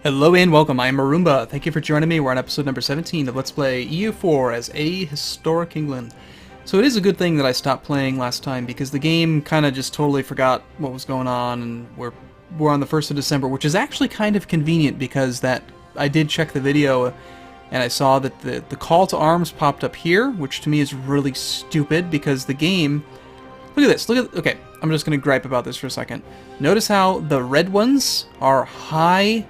Hello and welcome, I am Arumba. Thank you for joining me. We're on episode number 17 of Let's Play EU4 as Ahistoric England. So it is a good thing that I stopped playing last time because the game kind of just totally forgot what was going on, and we're on the 1st of December, which is actually kind of convenient because I did check the video and I saw that the call to arms popped up here, which to me is really stupid because the game... Look at this, okay, I'm just going to gripe about this for a second. Notice how the red ones are high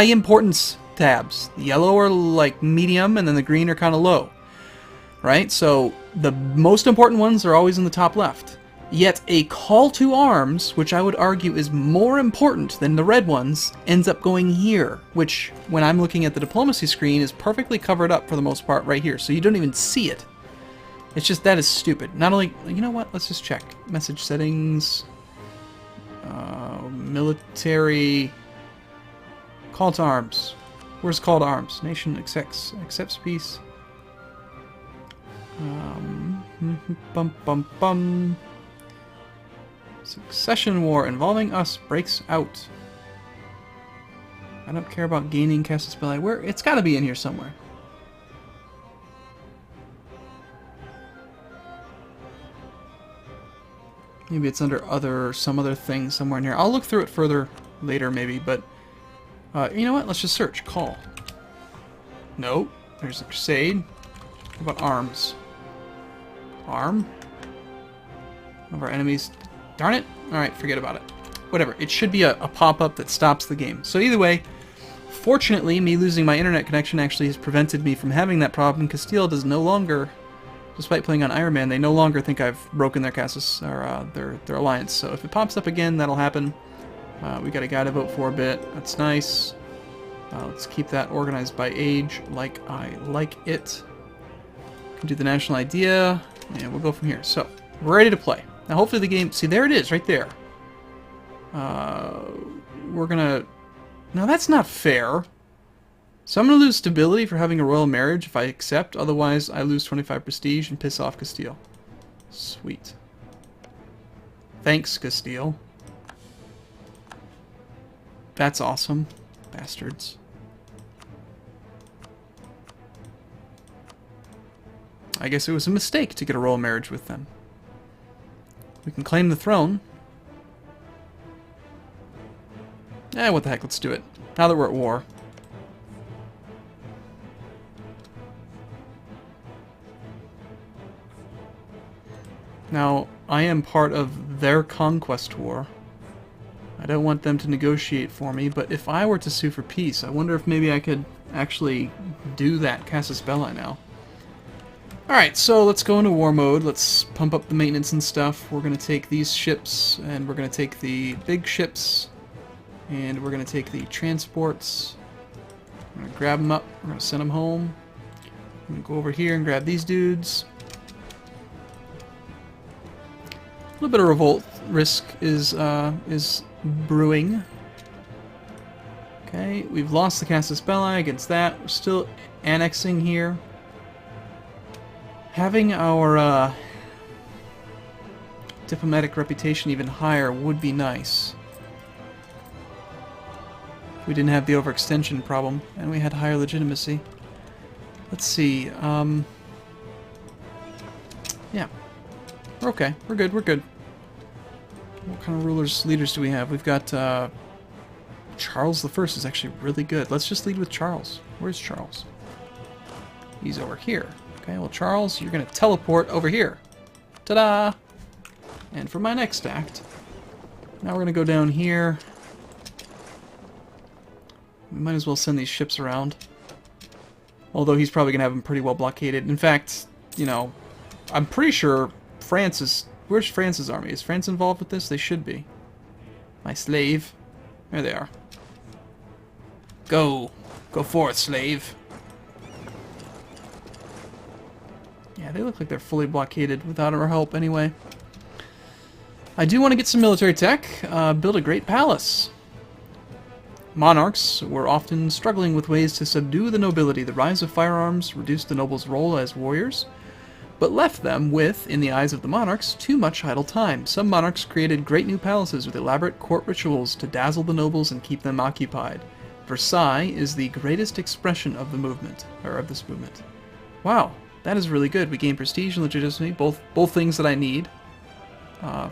importance tabs. The yellow are like medium, and then the green are kind of low. Right? So the most important ones are always in the top left. Yet a call to arms, which I would argue is more important than the red ones, ends up going here, which when I'm looking at the diplomacy screen is perfectly covered up for the most part right here, so you don't even see it. It's just, that is stupid. Not only, you know what, let's just check. Message settings, military... Call to arms. Where's call to arms? Nation accepts peace. Succession war involving us breaks out. I don't care about gaining Casus Belli. Where? It's got to be in here somewhere. Maybe it's under some other thing somewhere in here. I'll look through it further later, maybe, but. You know what? Let's just search. Call. No. There's a crusade. What about arms? Arm? One of our enemies. Darn it. Alright, forget about it. Whatever. It should be a pop-up that stops the game. So either way, fortunately, me losing my internet connection actually has prevented me from having that problem. Castile does no longer, despite playing on Iron Man, they no longer think I've broken their Casus, or their alliance. So if it pops up again, that'll happen. We got a guy to vote for a bit. That's nice. Let's keep that organized by age, like I like it. Can do the national idea, and we'll go from here. So, we're ready to play. Now, hopefully the game... See, there it is, right there. We're gonna... Now, that's not fair. So I'm gonna lose stability for having a royal marriage if I accept. Otherwise, I lose 25 prestige and piss off Castile. Sweet. Thanks, Castile. That's awesome. Bastards. I guess it was a mistake to get a royal marriage with them. We can claim the throne. What the heck, let's do it. Now that we're at war. Now, I am part of their conquest war. I don't want them to negotiate for me, but if I were to sue for peace, I wonder if maybe I could actually do that Casus Belli now. Alright, so let's go into war mode. Let's pump up the maintenance and stuff. We're going to take these ships, and we're going to take the big ships, and we're going to take the transports. We're going to grab them up. We're going to send them home. I'm going to go over here and grab these dudes. A little bit of revolt risk is brewing. Okay, we've lost the Casus Belli against that. We're still annexing here. Having our diplomatic reputation even higher would be nice. We didn't have the overextension problem, and we had higher legitimacy. Let's see. Yeah. We're okay. We're good. We're good. What kind of leaders do we have? We've got Charles the First is actually really good. Let's just lead with Charles. Where's Charles? He's over here. Okay, well, Charles, you're going to teleport over here. Ta-da! And for my next act, now we're going to go down here. We might as well send these ships around. Although he's probably going to have them pretty well blockaded. In fact, you know, I'm pretty sure France is... Where's France's army? Is France involved with this? They should be. My slave. There they are. Go. Go forth, slave. Yeah, they look like they're fully blockaded without our help anyway. I do want to get some military tech. Build a great palace. Monarchs were often struggling with ways to subdue the nobility. The rise of firearms reduced the nobles' role as warriors. but left them with, in the eyes of the monarchs, too much idle time. Some monarchs created great new palaces with elaborate court rituals to dazzle the nobles and keep them occupied. Versailles is the greatest expression of the movement, or of this movement. Wow, that is really good. We gain prestige and legitimacy, both things that I need,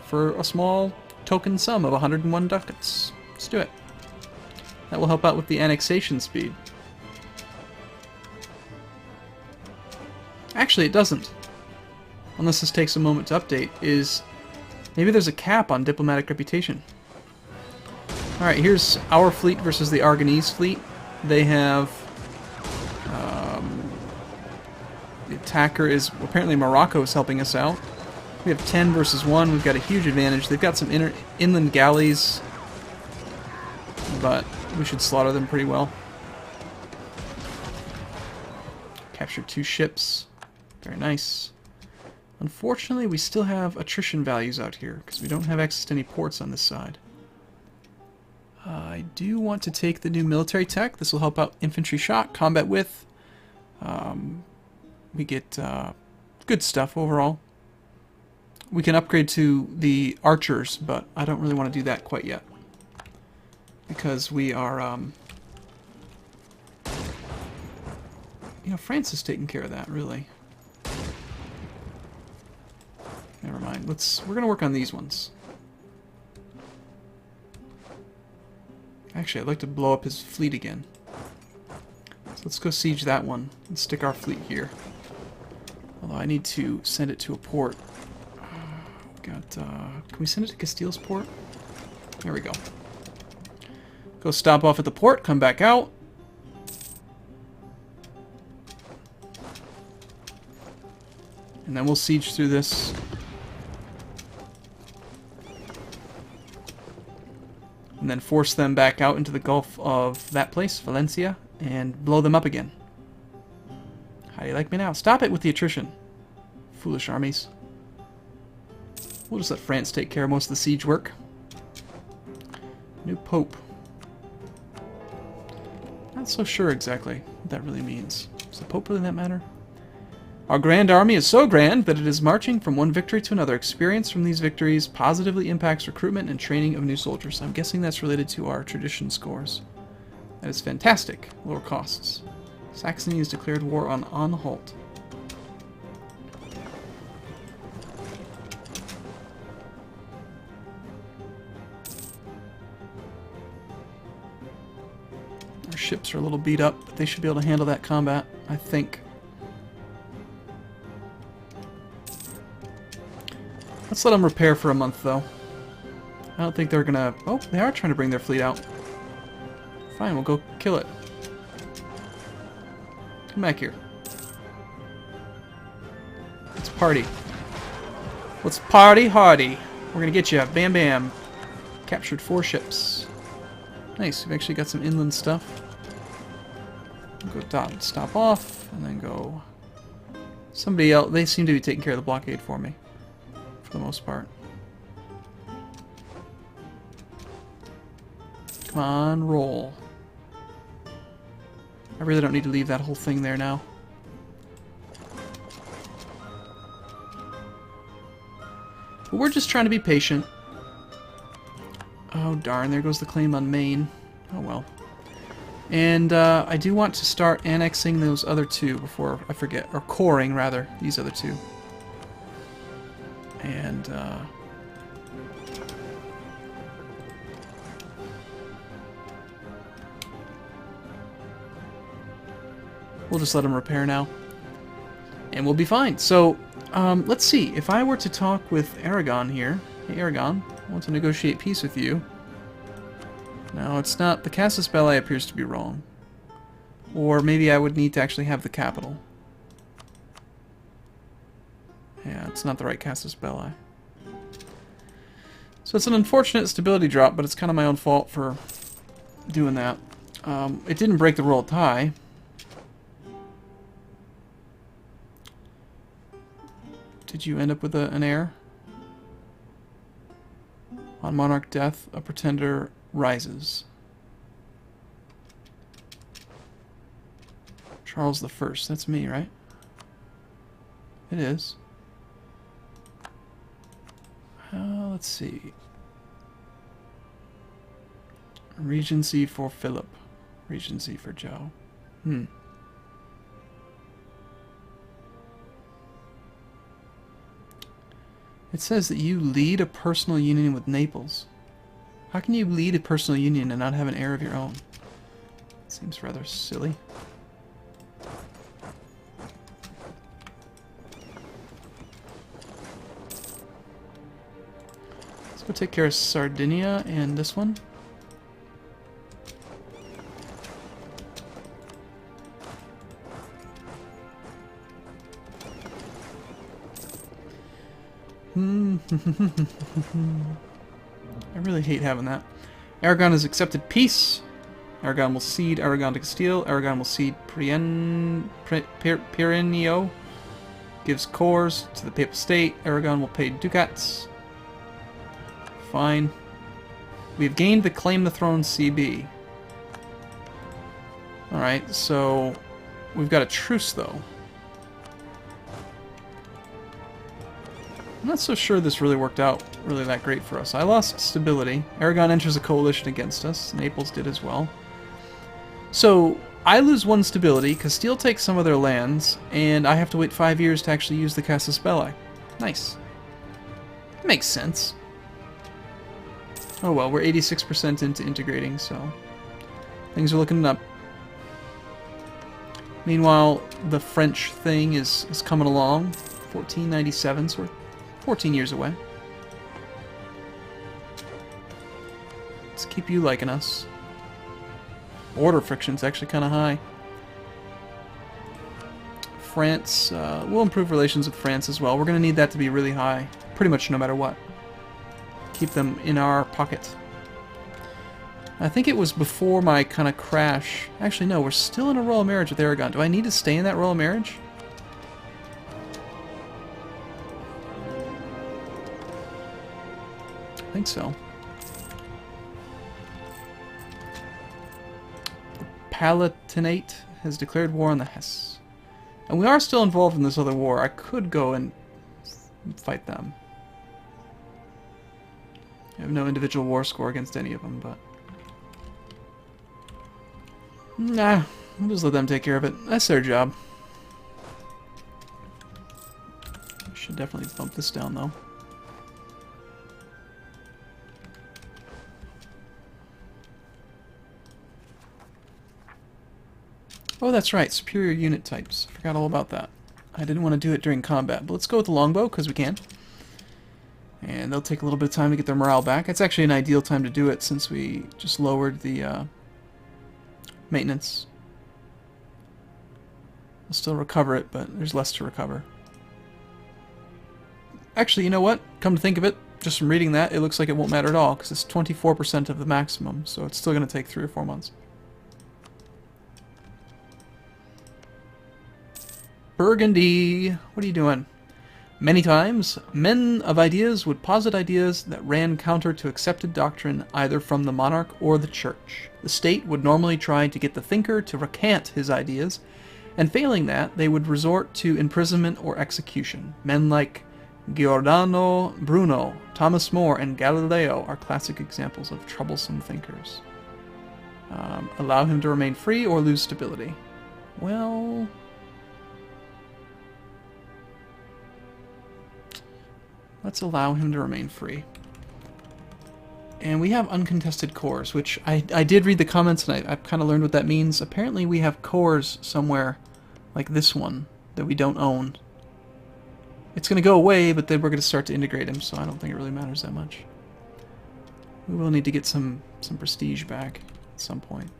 for a small token sum of 101 ducats. Let's do it. That will help out with the annexation speed. Actually, it doesn't. Unless this takes a moment to update, maybe there's a cap on diplomatic reputation. Alright, here's our fleet versus the Aragonese fleet. They have... the attacker is... apparently Morocco is helping us out. We have 10 versus 1. We've got a huge advantage. They've got some inland galleys, but we should slaughter them pretty well. Captured 2 ships. Very nice. Unfortunately, we still have attrition values out here, because we don't have access to any ports on this side. I do want to take the new military tech. This will help out infantry shot, combat width. We get good stuff overall. We can upgrade to the archers, but I don't really want to do that quite yet. Because we are... you know, France is taking care of that, really. Never mind. We're going to work on these ones. Actually, I'd like to blow up his fleet again. So let's go siege that one and stick our fleet here. Although I need to send it to a port. Can we send it to Castile's port? There we go. Go stop off at the port, come back out. And then we'll siege through this. And then force them back out into the Gulf of that place, Valencia, and blow them up again. How do you like me now? Stop it with the attrition. Foolish armies. We'll just let France take care of most of the siege work. New Pope. Not so sure exactly what that really means. Does the Pope really that matter? Our grand army is so grand that it is marching from one victory to another. Experience from these victories positively impacts recruitment and training of new soldiers. I'm guessing that's related to our tradition scores. That is fantastic. Lower costs. Saxony has declared war on Anhalt. Our ships are a little beat up, but they should be able to handle that combat, I think. Let's let them repair for a month, though. I don't think they're gonna... Oh, they are trying to bring their fleet out. Fine, we'll go kill it. Come back here. Let's party. Let's party hardy. We're gonna get you. Bam bam. Captured 4 ships. Nice, we've actually got some inland stuff. Go stop off, and then go... Somebody else... They seem to be taking care of the blockade for me. For the most part. Come on, roll. I really don't need to leave that whole thing there now. But we're just trying to be patient. Oh darn, there goes the claim on Maine. Oh well. And I do want to start annexing those other 2 before I forget. Or coring, rather, these other 2. And we'll just let them repair now. And we'll be fine. So, let's see. If I were to talk with Aragon here... Hey, Aragon, I want to negotiate peace with you. No, it's not. The Casus Belli appears to be wrong. Or maybe I would need to actually have the capital. Yeah, it's not the right Casus Belli. So it's an unfortunate stability drop, but it's kind of my own fault for doing that. It didn't break the royal tie. Did you end up with an heir? On monarch death, a pretender rises. Charles the First. That's me, right? It is. Let's see. Regency for Philip. Regency for Joe. Hmm. It says that you lead a personal union with Naples. How can you lead a personal union and not have an heir of your own? Seems rather silly. Let's go take care of Sardinia and this one. I really hate having that. Aragon has accepted peace. Aragon will cede Aragon to Castile. Aragon will cede Pyreneo. Gives cores to the Papal State. Aragon will pay ducats. Fine. We've gained the Claim the Throne CB. Alright, so we've got a truce though. I'm not so sure this really worked out really that great for us. I lost stability. Aragon enters a coalition against us. Naples did as well. So I lose 1 stability, Castile takes some of their lands, and I have to wait 5 years to actually use the Casus Belli. Nice. Makes sense. Oh well, we're 86% into integrating, so things are looking up. Meanwhile, the French thing is coming along. 1497, so we're 14 years away. Let's keep you liking us. Border friction's actually kind of high. France, we'll improve relations with France as well. We're going to need that to be really high, pretty much no matter what. Keep them in our pocket. I think it was before my kind of crash. Actually, no, we're still in a royal marriage with Aragon. Do I need to stay in that royal marriage? I think so. The Palatinate has declared war on the Hesse. And we are still involved in this other war. I could go and fight them. I have no individual war score against any of them, but... Nah, we'll just let them take care of it. That's their job. I should definitely bump this down, though. Oh, that's right. Superior unit types. Forgot all about that. I didn't want to do it during combat, but let's go with the longbow, because we can. And they'll take a little bit of time to get their morale back. It's actually an ideal time to do it, since we just lowered the maintenance. We'll still recover it, but there's less to recover. Actually, you know what? Come to think of it, just from reading that, it looks like it won't matter at all, because it's 24% of the maximum, so it's still going to take 3 or 4 months. Burgundy! What are you doing? Many times, men of ideas would posit ideas that ran counter to accepted doctrine either from the monarch or the church. The state would normally try to get the thinker to recant his ideas, and failing that, they would resort to imprisonment or execution. Men like Giordano Bruno, Thomas More, and Galileo are classic examples of troublesome thinkers. Allow him to remain free or lose stability. Well... let's allow him to remain free. And we have uncontested cores, which I did read the comments and I've kind of learned what that means. Apparently we have cores somewhere, like this one, that we don't own. It's going to go away, but then we're going to start to integrate him, so I don't think it really matters that much. We will need to get some prestige back at some point.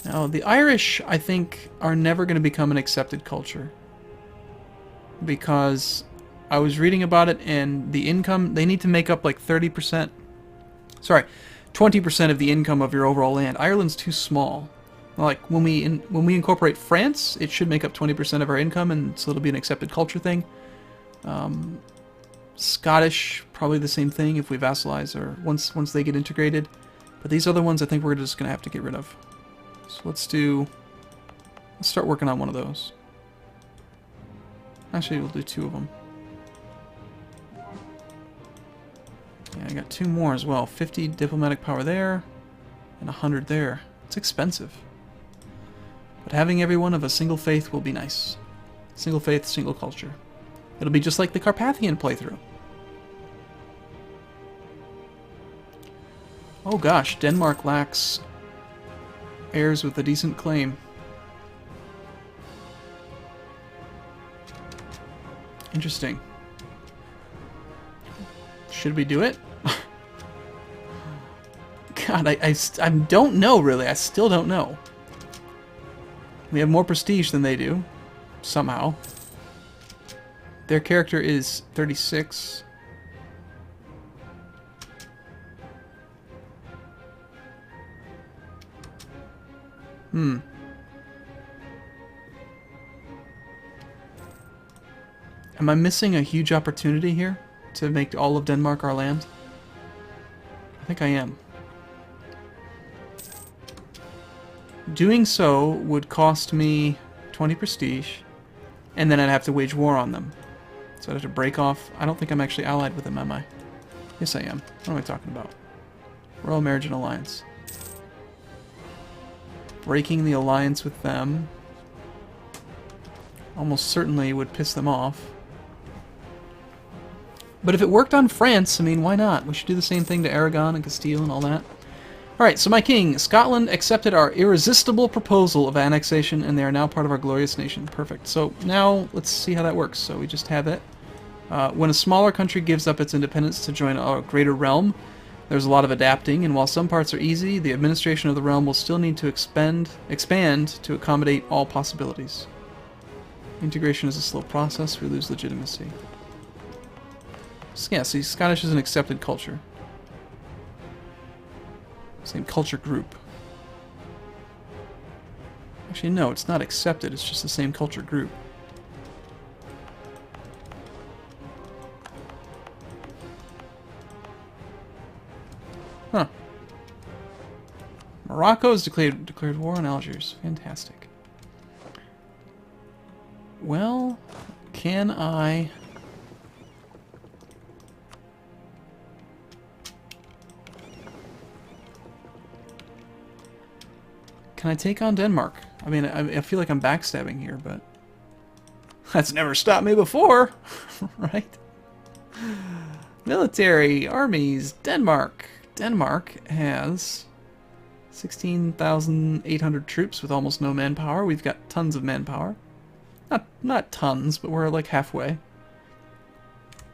Now, the Irish, I think, are never going to become an accepted culture. Because... I was reading about it, and the income, they need to make up like 30%. Sorry, 20% of the income of your overall land. Ireland's too small. Like, when we incorporate France, it should make up 20% of our income, and so it'll be an accepted culture thing. Scottish, probably the same thing if we vassalize, or once they get integrated. But these other ones, I think we're just going to have to get rid of. So let's start working on one of those. Actually, we'll do 2 of them. Yeah, I got 2 more as well. 50 diplomatic power there, and 100 there. It's expensive. But having everyone of a single faith will be nice. Single faith, single culture. It'll be just like the Carpathian playthrough. Oh gosh, Denmark lacks heirs with a decent claim. Interesting. Should we do it? God, I don't know, really. I still don't know. We have more prestige than they do, somehow. Their character is 36. Am I missing a huge opportunity here to make all of Denmark our land? I think I am. Doing so would cost me 20 prestige, and then I'd have to wage war on them. So I'd have to break off. I don't think I'm actually allied with them, am I? Yes, I am. What am I talking about? Royal Marriage and Alliance. Breaking the alliance with them almost certainly would piss them off. But if it worked on France, I mean, why not? We should do the same thing to Aragon and Castile and all that. Alright, so my king, Scotland accepted our irresistible proposal of annexation, and they are now part of our glorious nation. Perfect. So now, let's see how that works. So we just have it. When a smaller country gives up its independence to join a greater realm, there's a lot of adapting, and while some parts are easy, the administration of the realm will still need to expand to accommodate all possibilities. Integration is a slow process. We lose legitimacy. So yeah, see, Scottish is an accepted culture. Same culture group. Actually, no, it's not accepted. It's just the same culture group. Huh. Morocco has declared war on Algiers. Fantastic. Well, can I... Can I take on Denmark? I mean, I feel like I'm backstabbing here, but... That's never stopped me before! Right? Military, armies, Denmark. Denmark has 16,800 troops with almost no manpower. We've got tons of manpower. Not tons, but we're like halfway.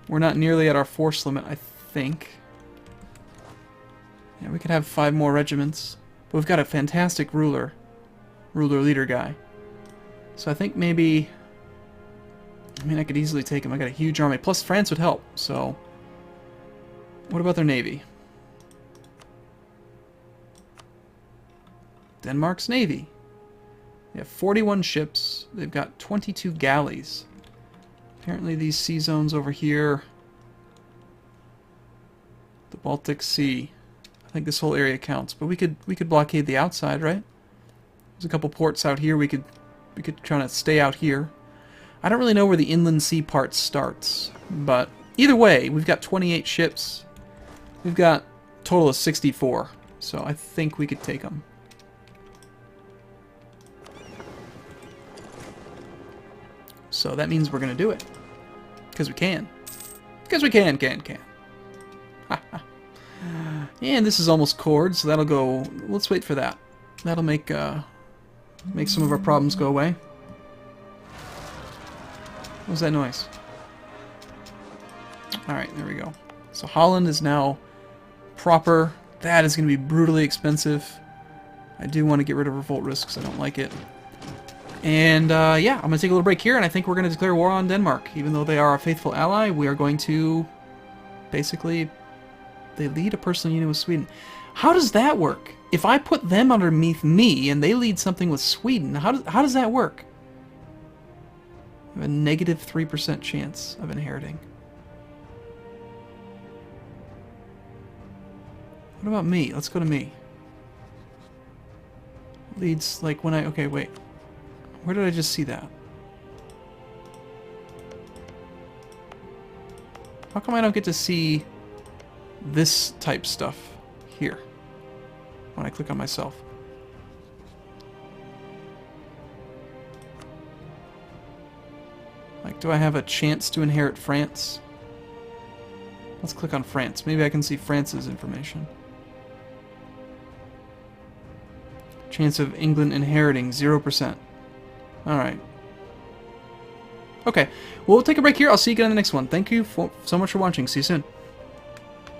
We're not nearly at our force limit, I think. Yeah, we could have 5 more regiments. But we've got a fantastic leader guy. So I think maybe... I mean, I could easily take him. I got a huge army. Plus, France would help, so... What about their navy? Denmark's navy. They have 41 ships. They've got 22 galleys. Apparently these sea zones over here... The Baltic Sea... I think this whole area counts, but we could blockade the outside, right? There's a couple ports out here. We could try to stay out here. I don't really know where the inland sea part starts, but either way, we've got 28 ships. We've got a total of 64, so I think we could take them. So that means we're gonna do it because we can. Because we can. Ha ha. And this is almost chord, so that'll go... Let's wait for that. That'll make some of our problems go away. What was that noise? Alright, there we go. So Holland is now proper. That is going to be brutally expensive. I do want to get rid of revolt risks. I don't like it. And yeah, I'm going to take a little break here, and I think we're going to declare war on Denmark. Even though they are a faithful ally, we are going to basically... They lead a personal union with Sweden. How does that work? If I put them underneath me and they lead something with Sweden, how does that work? I have a negative 3% chance of inheriting. What about me? Let's go to me. Leads, like when I... Okay, wait. Where did I just see that? How come I don't get to see... this type stuff here when I click on myself? Do I have a chance to inherit France? Let's click on France. Maybe I can see France's information. Chance of England inheriting, 0%. Alright. Okay, well, we'll take a break here. I'll see you again in the next one. Thank you so much for watching. See you soon.